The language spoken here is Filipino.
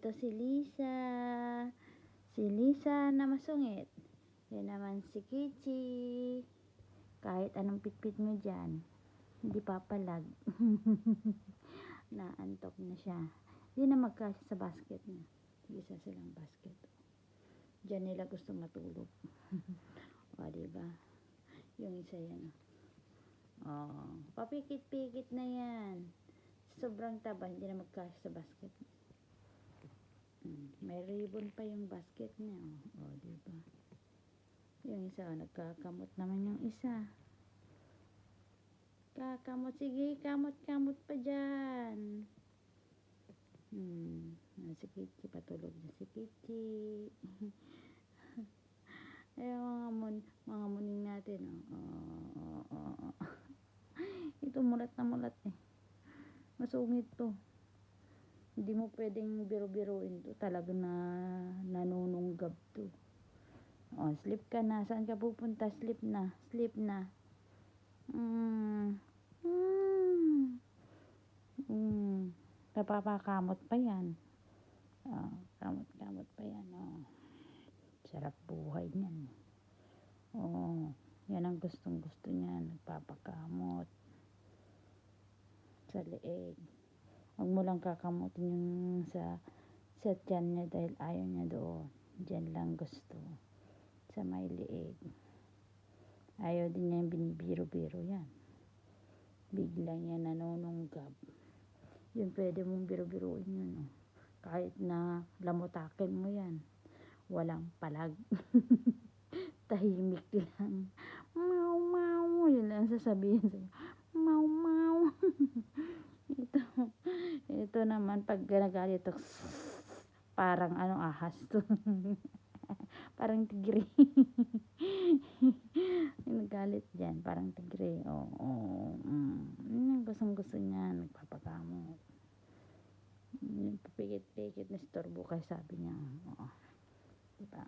Ito si Lisa. Si Lisa na masungit. Yan naman si Kichi. Kahit anong pitpit mo dyan, hindi papalag. Naantok na siya. Hindi na magkasya sa basket niya. Isa silang basket. Diyan nila gusto matulog. O, diba? Yung isa yan. Oh, papikit-pikit na yan. Sobrang taba, hindi na magkasya sa basket. May ribbon pa yung basket niya. O, diba? Yung isa, nagkakamot naman yung isa. Kakamot, sige, kamot-kamot pa dyan. Si Kichi, patulog na si Kichi. Ay, mga muning natin, Ito, mulat na mulat eh. Masungit to. Hindi mo pwedeng biro-biruin to. Talaga na nanununggab to. Sleep ka na. Saan ka pupunta? Sleep na. Sleep na. Napapakamot pa yan. Kamot-kamot pa yan. Sarap buhay niyan. Yan ang gustong-gusto niya. Nagpapakamot sa leeg. Huwag mo lang kakamutin yung sa tiyan niya dahil ayaw niya doon. Diyan lang gusto. Sa may leeg. Ayaw din niya yung binibiro-biro yan. Biglang yan nanununggab. Yun pwede mong biro-biruin yun. Kahit na lamutakin mo yan. Walang palag. Tahimik lang. Mau mau. Yun lang sasabihin sa'yo. Mau mau. Ito naman pag nagalit ito, parang ahas to. Parang tigre. Nagalit dyan, parang tigre. Gustong-gusto niya, nagpapakamot. Papikit-pikit na istorbo kay sabi niya. Diba?